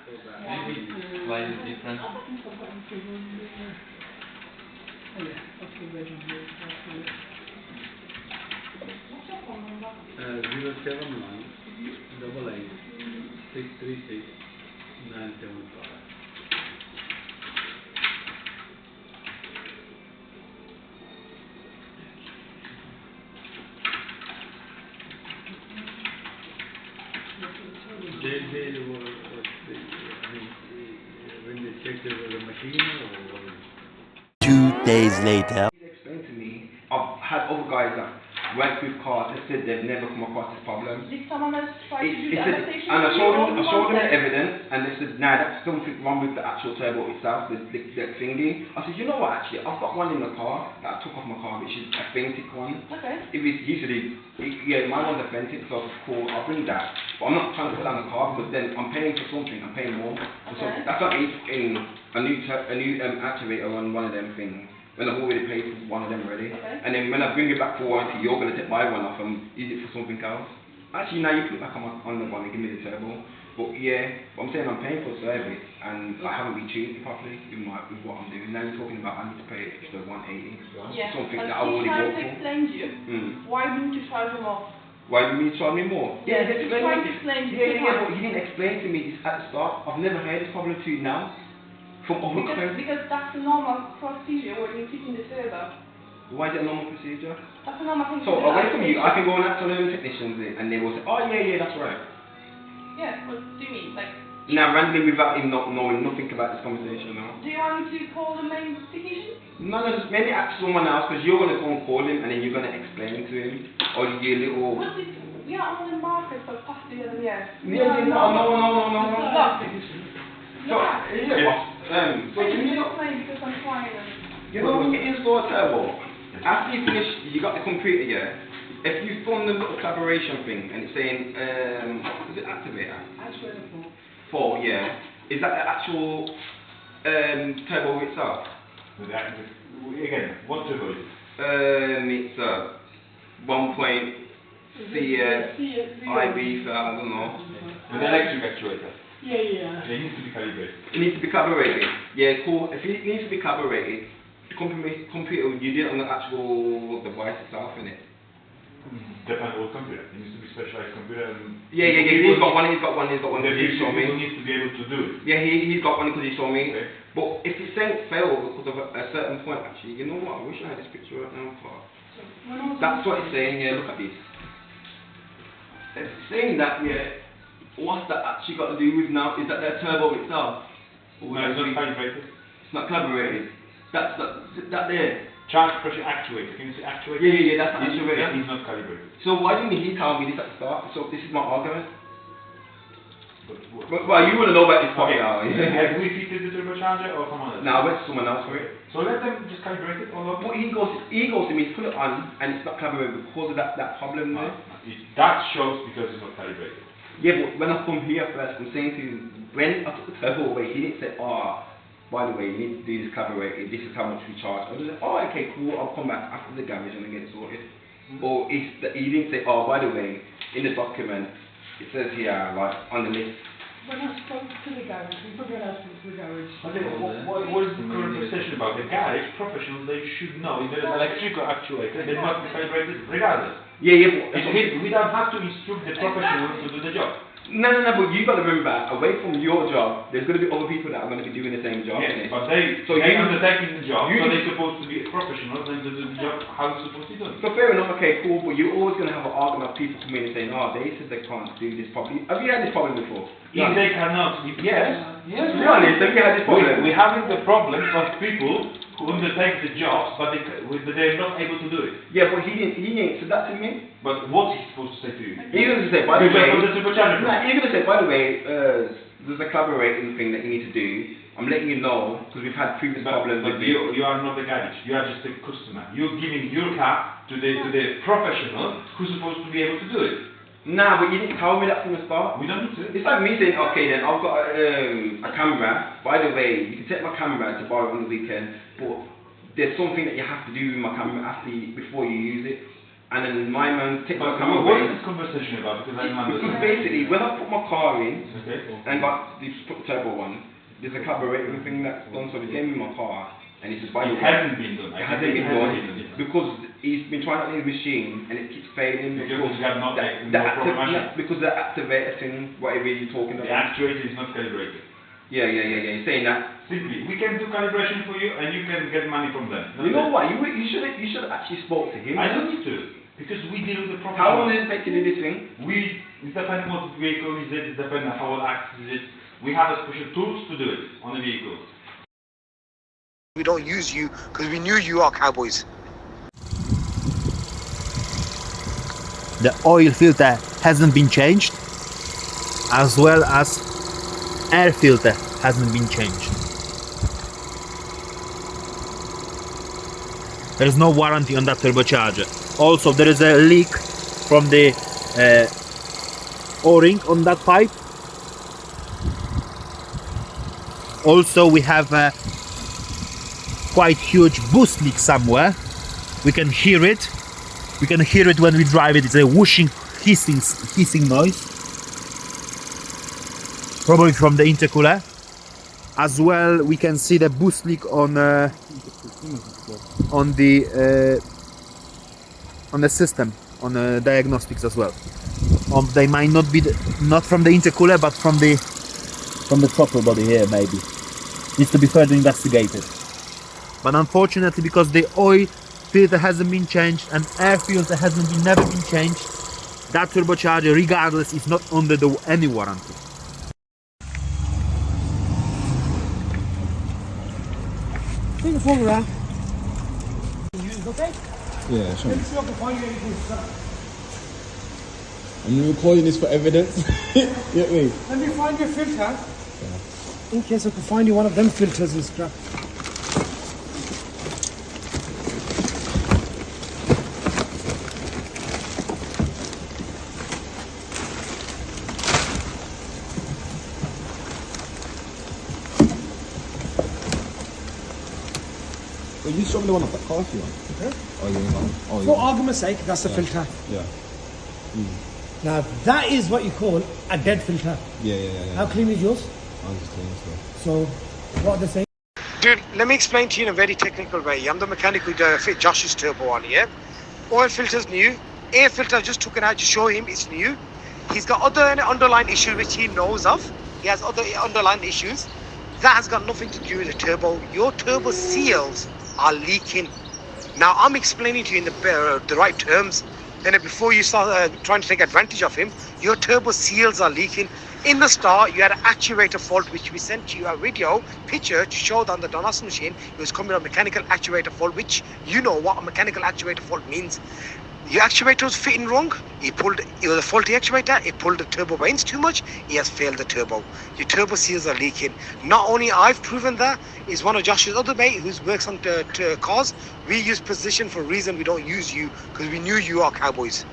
Maybe slightly different. Zero 7 1 double 8 636 975. They were, when they checked there was a machine or what was it? 2 days later. He explained to me, I've had other guys that work with cars that said they've never come across this problem. Did someone else try to do the adaptation? And I showed them the evidence, and they said, nah, that's something wrong with the actual turbo itself, the thingy. I said, you know what, actually, I've got one in the car that I took off my car, which is a authentic one. Okay. If it's usually, yeah, mine was authentic, so I was cool, I'll bring that. But I'm not trying to put that in the car, because then I'm paying for something, I'm paying more. So that's not in a new activator on one of them things. When I've already paid for one of them already. Okay. And then when I bring it back for warranty, you're going to take my one off and use it for something else. Actually, now you put it back on the one and give me the turbo. But yeah, I'm saying I'm paying for a service and I haven't been treated properly with what I'm doing. Now you're talking about I need to pay extra 180 Yeah. something But that I already bought to for. explain to you why didn't you charge him off? Why do you need to charge me more? Yeah, he's trying to explain to you. Yeah, but he didn't explain to me this at the start. I've never heard this problem to you now. From other clients. Because that's a normal procedure when you're fitting the turbo. Why is it a normal procedure? That's a normal thing to So do. away from you, I can go and ask one of them technicians and they will say, oh yeah, that's right. Yeah, what do you mean? Like, Now randomly without him not knowing nothing about this conversation now. do you want me to call the main technician? No, just maybe ask someone else because you're going to go and call him and then you're going to explain to him. Or you little... What's it? We are on the market for past 11 years. No. So, so Can you you know, explain because I'm trying to... you know when you install a turbo, after you finish, you got the computer, yeah? If you phone the little collaboration thing and it's saying, is it activator? Actually, 4, yeah. Is that the actual turbo itself? Again, what turbo is it? It's 1.CS Ibiza, I don't know. An electric actuator. Yeah. It needs to be calibrated. It needs to be carbureted. Yeah, cool. If it needs to be carbureted, the computer, you did it on the actual device itself, innit? Depends on what computer. It needs to be specialized computer. Yeah. He's got one. The He showed me. people need to be able to do it. Yeah, he's got one because he showed me. Okay. But if it's saying fail because of a certain point, actually, you know what? I wish I had this picture right now. That's what it's saying. Yeah, look at this. It's saying that, yeah. What's that actually got to do with now? Is that their turbo itself? No, it's not calibrated. It's not carbureted. That's that there. Charge pressure actuator. Can you see actuator? Yeah, that's not actuated. That is not calibrated. So why didn't he tell me this at the start? So this is my argument. But Well, you want to know about this part now. Have we fitted the turbocharger or someone else? Now I went to someone else for it. So let them just calibrate it all up. But he goes to me, put it on, and it's not carbureted because of that problem there. That shows because it's not calibrated. Yeah, but when I come here first, I'm saying to you, when I took the turbo away, he didn't say, oh, by the way, you need to do this carbureted, this is how much we charge. I was like, oh, okay, cool, I'll come back after the garage and get it sorted. Or he didn't say, oh, by the way, in the document, it says here, like, on the list. When I spoke to the garage, we put an estimate to the garage. Okay, what is the current position about? The garage professionals, they should know if there is an electrical actuator, they must be calibrated regardless. Yeah, but... We don't have to instruct the professionals to do the job. No, but you've got to remember, away from your job, there's going to be other people that are going to be doing the same job. Yes, but they're undertaking the job, so they're supposed to be professionals and to do the job how it's supposed to be done. So fair enough, okay, cool, but you're always going to have an argument of people coming in and saying, oh, they said they can't do this properly. Have you had this problem before? If they cannot, yes. To be honest, have you had this problem? We're having the problem of people who undertake the jobs, but they're not able to do it. Yeah, but he didn't say that to me. But what's he supposed to say to you? He's going to say, by the way, He's going to say, by the way, there's a collaborating thing that you need to do. I'm letting you know, because we've had previous problems but with you are not the garage, you are just a customer. You're giving your car to the professional who's supposed to be able to do it. Nah, but you didn't tell me that from the start. We don't need to. It's like me saying, okay then, I've got a camera. By the way, you can take my camera to borrow on the weekend, but there's something that you have to do with my camera before you use it. and then my man takes my But car what away. is this conversation about? Because I don't Because understand. basically, when I put my car in Okay. and got the turbo one, there's a carburetor thing that's done, so they gave me my car, and he says, by the It way, hasn't been done. it hasn't been done because he's been trying out his machine and it keeps failing Because you have not the no problem machine. because the activator thing, whatever you're talking The about. actuator is not calibrated. Yeah. You're saying that. Simply, we can do calibration for you and you can get money from them. You know what? You should have actually spoke to him. I don't need to. Because we deal with the problem. How long does it take to do this thing? It depends what vehicle is it, it depends on how axis is it. We have a special tools to do it on the vehicle. We don't use you because we knew you are cowboys. The oil filter hasn't been changed, as well as air filter hasn't been changed. There is no warranty on that turbocharger. Also, there is a leak from the O-ring on that pipe. Also, we have a quite huge boost leak somewhere. We can hear it. We can hear it when we drive it. It's a whooshing, hissing noise. Probably from the intercooler. As well, we can see the boost leak on the system, on the diagnostics as well. They might not be not from the intercooler, but from the throttle body here, maybe. Needs to be further investigated. But unfortunately, because the oil filter hasn't been changed and air filter never been changed, that turbocharger, regardless, is not under any warranty. Take the phone around. Okay? Yeah, sure. Let me see if I can find you anything. I'm recording this for evidence. You get me? Let me find your filter. In case I can find you one of them filters and stuff. Well, you showed me the one off that car if you want. Okay. Oh, you want? Oh, For argument's sake, that's the filter. Yeah. Now, that is what you call a dead filter. Yeah. How clean is yours? I'm just doing So, what are they saying? Dude, let me explain to you in a very technical way. I'm the mechanic who fit Josh's turbo on here. Oil filter's new. Air filter, I just took it out to show him it's new. He's got other underlying issues which he knows of. He has other underlying issues. That has got nothing to do with the turbo. Your turbo seals are leaking. Now, I'm explaining to you in the right terms. Then before you start trying to take advantage of him, your turbo seals are leaking. In the start, you had an actuator fault, which we sent you a video picture to show that on the Donos machine, it was coming a mechanical actuator fault, which you know what a mechanical actuator fault means. Your actuator was fitting wrong. It was a faulty actuator. It pulled the turbo vanes too much. He has failed the turbo. Your turbo seals are leaking. Not only I've proven that, is one of Josh's other mate who works on cars. We use position for a reason. We don't use you because we knew you are cowboys.